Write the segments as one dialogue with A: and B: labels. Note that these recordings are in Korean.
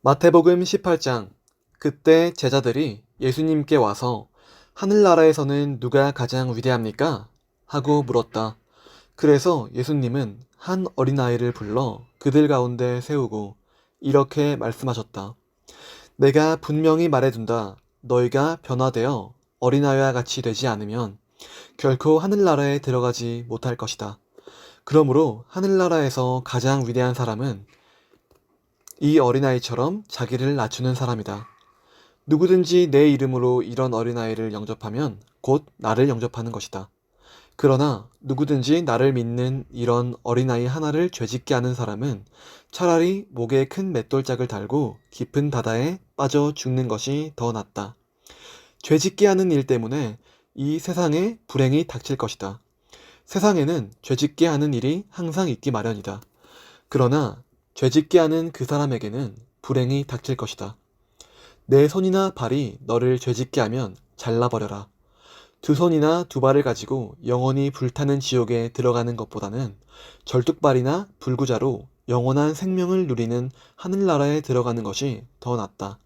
A: 마태복음 18장. 그때 제자들이 예수님께 와서 하늘나라에서는 누가 가장 위대합니까? 하고 물었다. 그래서 예수님은 한 어린아이를 불러 그들 가운데 세우고 이렇게 말씀하셨다. 내가 분명히 말해둔다. 너희가 변화되어 어린아이와 같이 되지 않으면 결코 하늘나라에 들어가지 못할 것이다. 그러므로 하늘나라에서 가장 위대한 사람은 이 어린아이처럼 자기를 낮추는 사람이다. 누구든지 내 이름으로 이런 어린아이를 영접하면 곧 나를 영접하는 것이다. 그러나 누구든지 나를 믿는 이런 어린아이 하나를 죄짓게 하는 사람은 차라리 목에 큰 맷돌짝을 달고 깊은 바다에 빠져 죽는 것이 더 낫다. 죄짓게 하는 일 때문에 이 세상에 불행이 닥칠 것이다. 세상에는 죄짓게 하는 일이 항상 있기 마련이다. 그러나 죄짓게 하는 그 사람에게는 불행이 닥칠 것이다. 내 손이나 발이 너를 죄짓게 하면 잘라버려라. 두 손이나 두 발을 가지고 영원히 불타는 지옥에 들어가는 것보다는 절뚝발이나 불구자로 영원한 생명을 누리는 하늘나라에 들어가는 것이 더 낫다.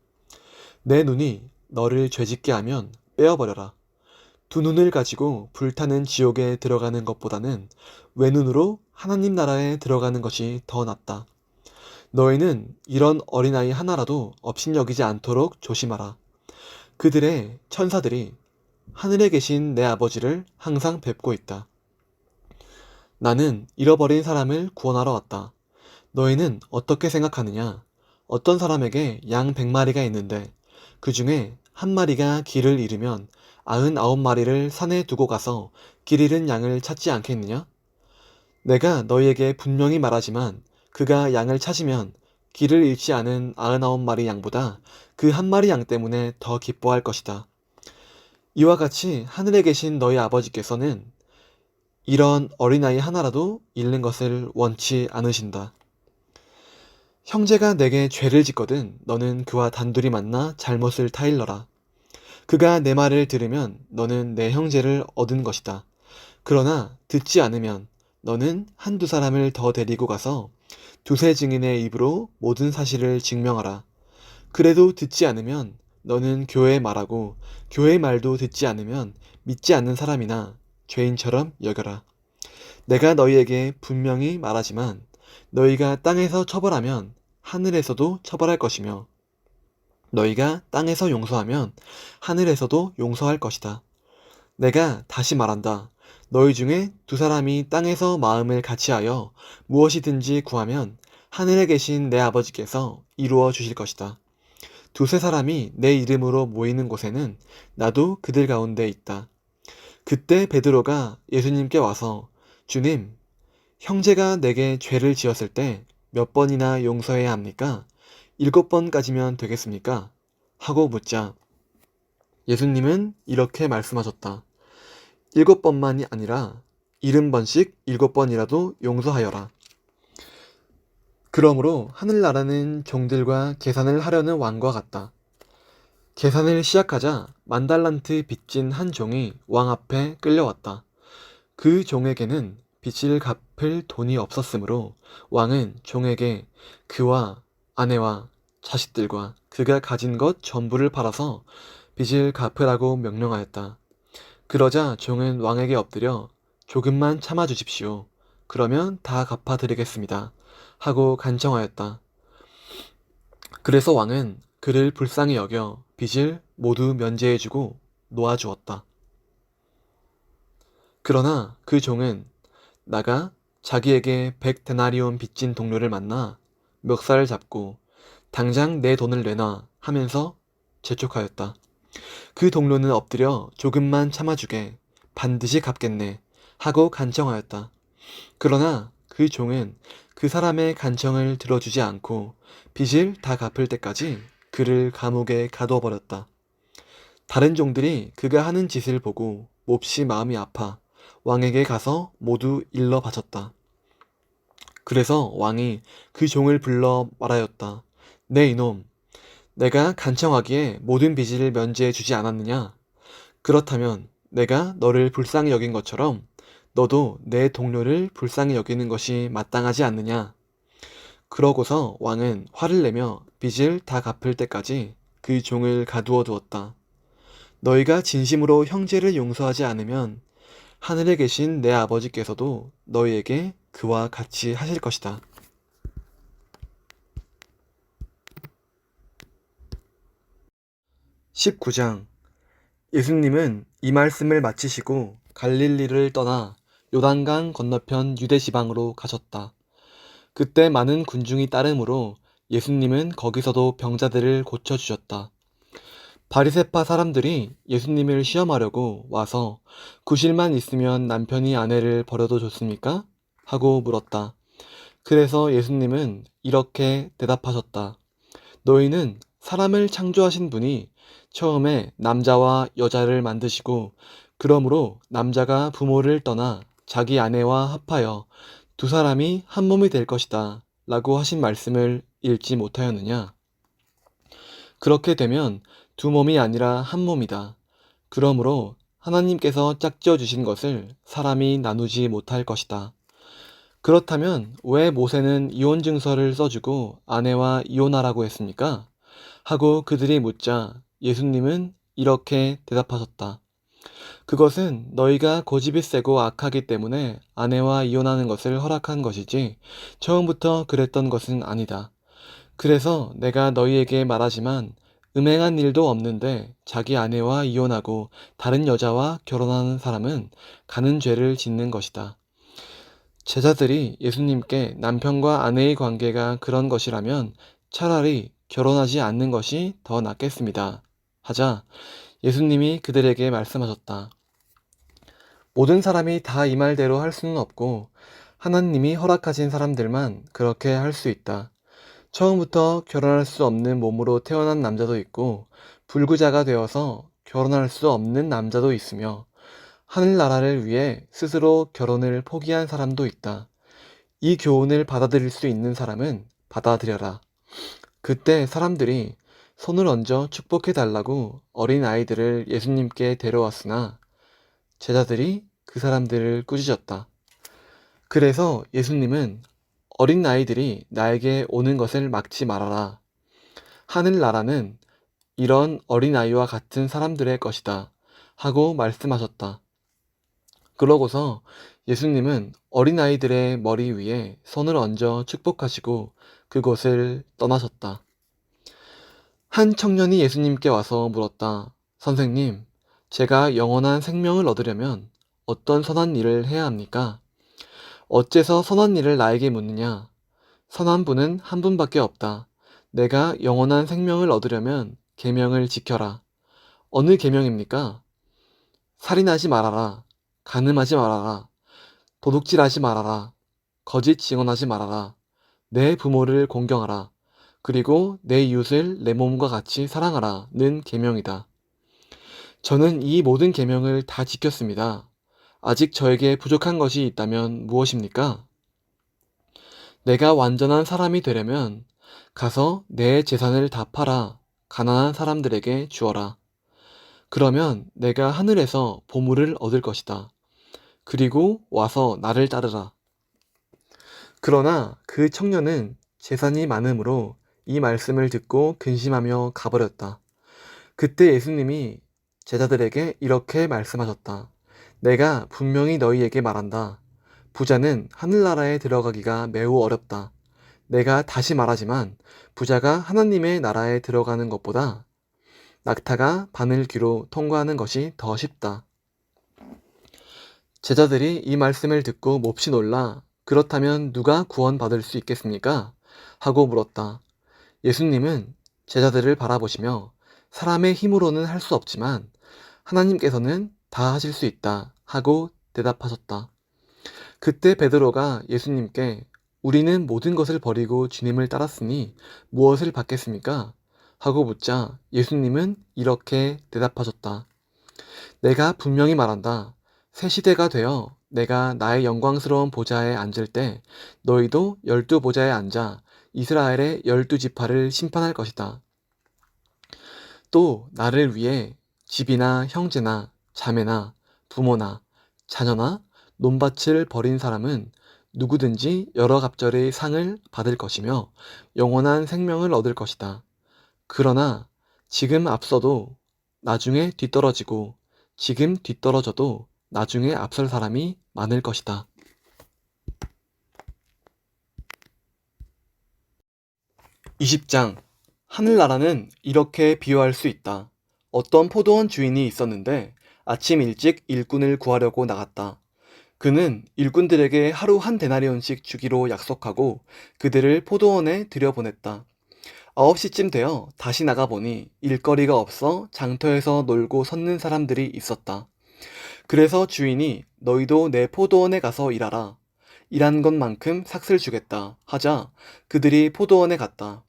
A: 내 눈이 너를 죄짓게 하면 빼어버려라. 두 눈을 가지고 불타는 지옥에 들어가는 것보다는 외눈으로 하나님 나라에 들어가는 것이 더 낫다. 너희는 이런 어린아이 하나라도 업신여기지 않도록 조심하라. 그들의 천사들이 하늘에 계신 내 아버지를 항상 뵙고 있다. 나는 잃어버린 사람을 구원하러 왔다. 너희는 어떻게 생각하느냐? 어떤 사람에게 양 100마리가 있는데 그 중에 한 마리가 길을 잃으면 99마리를 산에 두고 가서 길 잃은 양을 찾지 않겠느냐? 내가 너희에게 분명히 말하지만 그가 양을 찾으면 길을 잃지 않은 99마리 양보다 그 한 마리 양 때문에 더 기뻐할 것이다. 이와 같이 하늘에 계신 너희 아버지께서는 이런 어린아이 하나라도 잃는 것을 원치 않으신다. 형제가 내게 죄를 짓거든 너는 그와 단둘이 만나 잘못을 타일러라. 그가 내 말을 들으면 너는 내 형제를 얻은 것이다. 그러나 듣지 않으면 너는 한두 사람을 더 데리고 가서 두세 증인의 입으로 모든 사실을 증명하라. 그래도 듣지 않으면 너는 교회에 말하고 교회의 말도 듣지 않으면 믿지 않는 사람이나 죄인처럼 여겨라. 내가 너희에게 분명히 말하지만 너희가 땅에서 처벌하면 하늘에서도 처벌할 것이며 너희가 땅에서 용서하면 하늘에서도 용서할 것이다. 내가 다시 말한다. 너희 중에 두 사람이 땅에서 마음을 같이하여 무엇이든지 구하면 하늘에 계신 내 아버지께서 이루어 주실 것이다. 두세 사람이 내 이름으로 모이는 곳에는 나도 그들 가운데 있다. 그때 베드로가 예수님께 와서 주님, 형제가 내게 죄를 지었을 때 몇 번이나 용서해야 합니까? 7번까지면 되겠습니까? 하고 묻자 예수님은 이렇게 말씀하셨다. 7번만이 아니라 70번씩 7번이라도 용서하여라. 그러므로 하늘나라는 종들과 계산을 하려는 왕과 같다. 계산을 시작하자 10,000달란트 빚진 한 종이 왕 앞에 끌려왔다. 그 종에게는 빚을 갚을 돈이 없었으므로 왕은 종에게 그와 아내와 자식들과 그가 가진 것 전부를 팔아서 빚을 갚으라고 명령하였다. 그러자 종은 왕에게 엎드려 조금만 참아 주십시오. 그러면 다 갚아드리겠습니다. 하고 간청하였다. 그래서 왕은 그를 불쌍히 여겨 빚을 모두 면제해주고 놓아주었다. 그러나 그 종은 나가 자기에게 100데나리온 빚진 동료를 만나 멱살을 잡고 당장 내 돈을 내놔 하면서 재촉하였다. 그 동료는 엎드려 조금만 참아주게 반드시 갚겠네 하고 간청하였다. 그러나 그 종은 그 사람의 간청을 들어주지 않고 빚을 다 갚을 때까지 그를 감옥에 가두어버렸다. 다른 종들이 그가 하는 짓을 보고 몹시 마음이 아파 왕에게 가서 모두 일러 바쳤다. 그래서 왕이 그 종을 불러 말하였다. 네 이놈, 내가 간청하기에 모든 빚을 면제해 주지 않았느냐? 그렇다면 내가 너를 불쌍히 여긴 것처럼 너도 내 동료를 불쌍히 여기는 것이 마땅하지 않느냐? 그러고서 왕은 화를 내며 빚을 다 갚을 때까지 그 종을 가두어 두었다. 너희가 진심으로 형제를 용서하지 않으면 하늘에 계신 내 아버지께서도 너희에게 그와 같이 하실 것이다. 19장. 예수님은 이 말씀을 마치시고 갈릴리를 떠나 요단강 건너편 유대 지방으로 가셨다. 그때 많은 군중이 따르므로 예수님은 거기서도 병자들을 고쳐주셨다. 바리새파 사람들이 예수님을 시험하려고 와서 구실만 있으면 남편이 아내를 버려도 좋습니까? 하고 물었다. 그래서 예수님은 이렇게 대답하셨다. 너희는 사람을 창조하신 분이 처음에 남자와 여자를 만드시고 그러므로 남자가 부모를 떠나 자기 아내와 합하여 두 사람이 한 몸이 될 것이다 라고 하신 말씀을 읽지 못하였느냐? 그렇게 되면 두 몸이 아니라 한 몸이다. 그러므로 하나님께서 짝지어 주신 것을 사람이 나누지 못할 것이다. 그렇다면 왜 모세는 이혼 증서를 써주고 아내와 이혼하라고 했습니까? 하고 그들이 묻자 예수님은 이렇게 대답하셨다. 그것은 너희가 고집이 세고 악하기 때문에 아내와 이혼하는 것을 허락한 것이지 처음부터 그랬던 것은 아니다. 그래서 내가 너희에게 말하지만 음행한 일도 없는데 자기 아내와 이혼하고 다른 여자와 결혼하는 사람은 가는 죄를 짓는 것이다. 제자들이 예수님께 남편과 아내의 관계가 그런 것이라면 차라리 결혼하지 않는 것이 더 낫겠습니다. 하자 예수님이 그들에게 말씀하셨다. 모든 사람이 다 이 말대로 할 수는 없고 하나님이 허락하신 사람들만 그렇게 할 수 있다. 처음부터 결혼할 수 없는 몸으로 태어난 남자도 있고 불구자가 되어서 결혼할 수 없는 남자도 있으며 하늘나라를 위해 스스로 결혼을 포기한 사람도 있다. 이 교훈을 받아들일 수 있는 사람은 받아들여라. 그때 사람들이 손을 얹어 축복해 달라고 어린 아이들을 예수님께 데려왔으나 제자들이 그 사람들을 꾸짖었다. 그래서 예수님은 어린 아이들이 나에게 오는 것을 막지 말아라. 하늘나라는 이런 어린 아이와 같은 사람들의 것이다. 하고 말씀하셨다. 그러고서 예수님은 어린 아이들의 머리 위에 손을 얹어 축복하시고 그곳을 떠나셨다. 한 청년이 예수님께 와서 물었다. 선생님, 제가 영원한 생명을 얻으려면 어떤 선한 일을 해야 합니까? 어째서 선한 일을 나에게 묻느냐? 선한 분은 한 분밖에 없다. 내가 영원한 생명을 얻으려면 계명을 지켜라. 어느 계명입니까? 살인하지 말아라. 간음하지 말아라. 도둑질하지 말아라. 거짓 증언하지 말아라. 내 부모를 공경하라. 그리고 내 이웃을 내 몸과 같이 사랑하라는 계명이다. 저는 이 모든 계명을 다 지켰습니다. 아직 저에게 부족한 것이 있다면 무엇입니까? 내가 완전한 사람이 되려면 가서 내 재산을 다 팔아 가난한 사람들에게 주어라. 그러면 내가 하늘에서 보물을 얻을 것이다. 그리고 와서 나를 따르라. 그러나 그 청년은 재산이 많으므로 이 말씀을 듣고 근심하며 가버렸다. 그때 예수님이 제자들에게 이렇게 말씀하셨다. 내가 분명히 너희에게 말한다. 부자는 하늘나라에 들어가기가 매우 어렵다. 내가 다시 말하지만 부자가 하나님의 나라에 들어가는 것보다 낙타가 바늘귀로 통과하는 것이 더 쉽다. 제자들이 이 말씀을 듣고 몹시 놀라 그렇다면 누가 구원받을 수 있겠습니까? 하고 물었다. 예수님은 제자들을 바라보시며 사람의 힘으로는 할 수 없지만 하나님께서는 다 하실 수 있다 하고 대답하셨다. 그때 베드로가 예수님께 우리는 모든 것을 버리고 주님을 따랐으니 무엇을 받겠습니까? 하고 묻자 예수님은 이렇게 대답하셨다. 내가 분명히 말한다. 새 시대가 되어 내가 나의 영광스러운 보좌에 앉을 때 너희도 12보좌에 앉아 이스라엘의 12지파를 심판할 것이다. 또 나를 위해 집이나 형제나 자매나 부모나 자녀나 논밭을 버린 사람은 누구든지 여러 갑절의 상을 받을 것이며 영원한 생명을 얻을 것이다. 그러나 지금 앞서도 나중에 뒤떨어지고 지금 뒤떨어져도 나중에 앞설 사람이 많을 것이다. 20장 하늘나라는 이렇게 비유할 수 있다. 어떤 포도원 주인이 있었는데 아침 일찍 일꾼을 구하려고 나갔다. 그는 일꾼들에게 하루 한 데나리온씩 주기로 약속하고 그들을 포도원에 들여보냈다. 9시쯤 되어 다시 나가보니 일거리가 없어 장터에서 놀고 섰는 사람들이 있었다. 그래서 주인이 너희도 내 포도원에 가서 일하라. 일한 것만큼 삭슬 주겠다 하자 그들이 포도원에 갔다.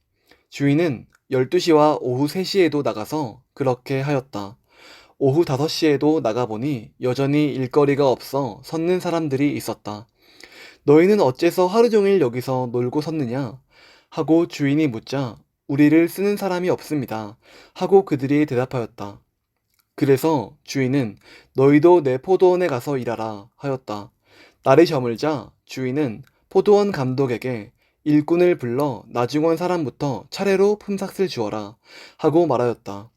A: 주인은 12시와 오후 3시에도 나가서 그렇게 하였다. 오후 5시에도 나가보니 여전히 일거리가 없어 섰는 사람들이 있었다. 너희는 어째서 하루 종일 여기서 놀고 섰느냐? 하고 주인이 묻자 우리를 쓰는 사람이 없습니다. 하고 그들이 대답하였다. 그래서 주인은 너희도 내 포도원에 가서 일하라 하였다. 날이 저물자 주인은 포도원 감독에게 일꾼을 불러 나중 온 사람부터 차례로 품삯을 주어라 하고 말하였다.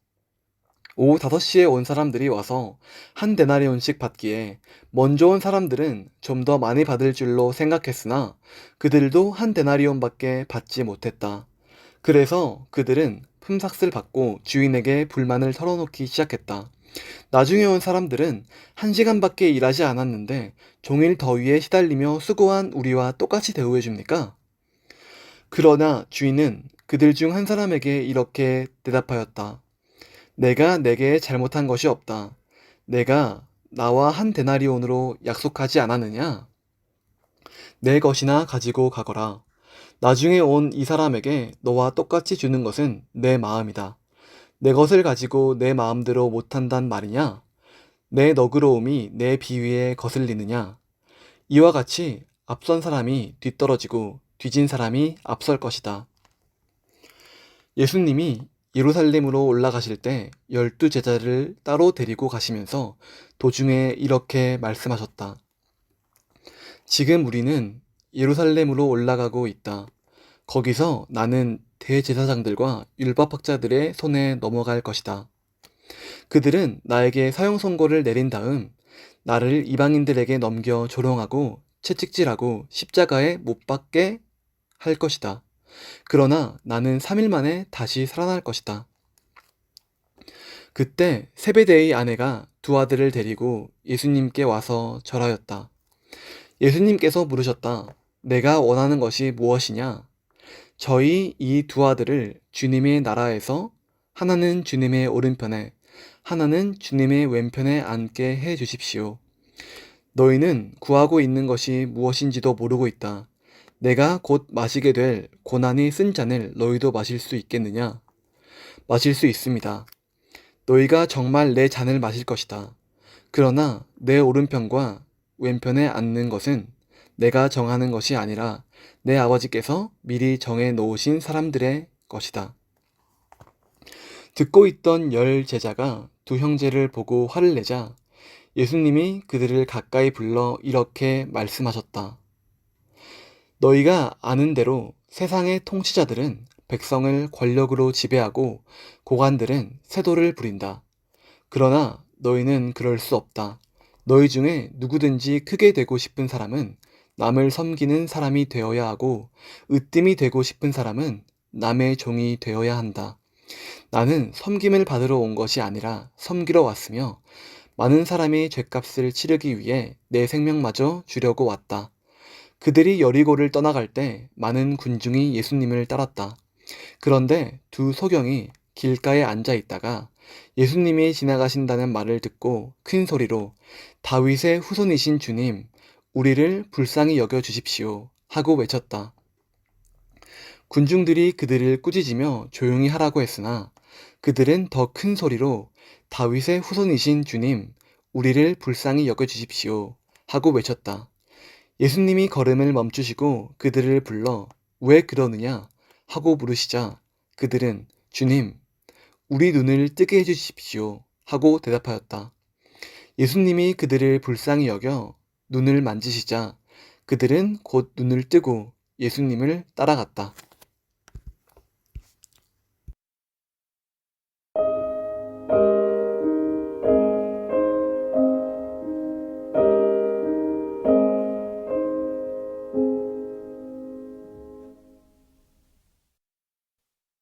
A: 오후 5시에 온 사람들이 와서 한 데나리온씩 받기에 먼저 온 사람들은 좀 더 많이 받을 줄로 생각했으나 그들도 한 데나리온밖에 받지 못했다. 그래서 그들은 품삯을 받고 주인에게 불만을 털어놓기 시작했다. 나중에 온 사람들은 1시간밖에 일하지 않았는데 종일 더위에 시달리며 수고한 우리와 똑같이 대우해줍니까? 그러나 주인은 그들 중 한 사람에게 이렇게 대답하였다. 내가 내게 잘못한 것이 없다. 내가 나와 한 데나리온으로 약속하지 않았느냐? 내 것이나 가지고 가거라. 나중에 온 이 사람에게 너와 똑같이 주는 것은 내 마음이다. 내 것을 가지고 내 마음대로 못한단 말이냐? 내 너그러움이 내 비위에 거슬리느냐? 이와 같이 앞선 사람이 뒤떨어지고 뒤진 사람이 앞설 것이다. 예수님이 예루살렘으로 올라가실 때 12제자를 따로 데리고 가시면서 도중에 이렇게 말씀하셨다. 지금 우리는 예루살렘으로 올라가고 있다. 거기서 나는 대제사장들과 율법학자들의 손에 넘어갈 것이다. 그들은 나에게 사형 선고를 내린 다음 나를 이방인들에게 넘겨 조롱하고 채찍질하고 십자가에 못 박게 할 것이다. 그러나 나는 3일 만에 다시 살아날 것이다. 그때 세베대의 아내가 두 아들을 데리고 예수님께 와서 절하였다. 예수님께서 물으셨다. 내가 원하는 것이 무엇이냐? 저희 이 두 아들을 주님의 나라에서 하나는 주님의 오른편에 하나는 주님의 왼편에 앉게 해 주십시오. 너희는 구하고 있는 것이 무엇인지도 모르고 있다. 내가 곧 마시게 될 고난이 쓴 잔을 너희도 마실 수 있겠느냐? 마실 수 있습니다. 너희가 정말 내 잔을 마실 것이다. 그러나 내 오른편과 왼편에 앉는 것은 내가 정하는 것이 아니라 내 아버지께서 미리 정해 놓으신 사람들의 것이다. 듣고 있던 10제자가 두 형제를 보고 화를 내자 예수님이 그들을 가까이 불러 이렇게 말씀하셨다. 너희가 아는 대로 세상의 통치자들은 백성을 권력으로 지배하고 고관들은 세도를 부린다. 그러나 너희는 그럴 수 없다. 너희 중에 누구든지 크게 되고 싶은 사람은 남을 섬기는 사람이 되어야 하고 으뜸이 되고 싶은 사람은 남의 종이 되어야 한다. 나는 섬김을 받으러 온 것이 아니라 섬기러 왔으며 많은 사람이 죗값을 치르기 위해 내 생명마저 주려고 왔다. 그들이 여리고를 떠나갈 때 많은 군중이 예수님을 따랐다. 그런데 두 소경이 길가에 앉아 있다가 예수님이 지나가신다는 말을 듣고 큰 소리로 다윗의 후손이신 주님, 우리를 불쌍히 여겨 주십시오 하고 외쳤다. 군중들이 그들을 꾸짖으며 조용히 하라고 했으나 그들은 더 큰 소리로 다윗의 후손이신 주님, 우리를 불쌍히 여겨 주십시오 하고 외쳤다. 예수님이 걸음을 멈추시고 그들을 불러 왜 그러느냐 하고 물으시자 그들은 주님, 우리 눈을 뜨게 해주십시오 하고 대답하였다. 예수님이 그들을 불쌍히 여겨 눈을 만지시자 그들은 곧 눈을 뜨고 예수님을 따라갔다.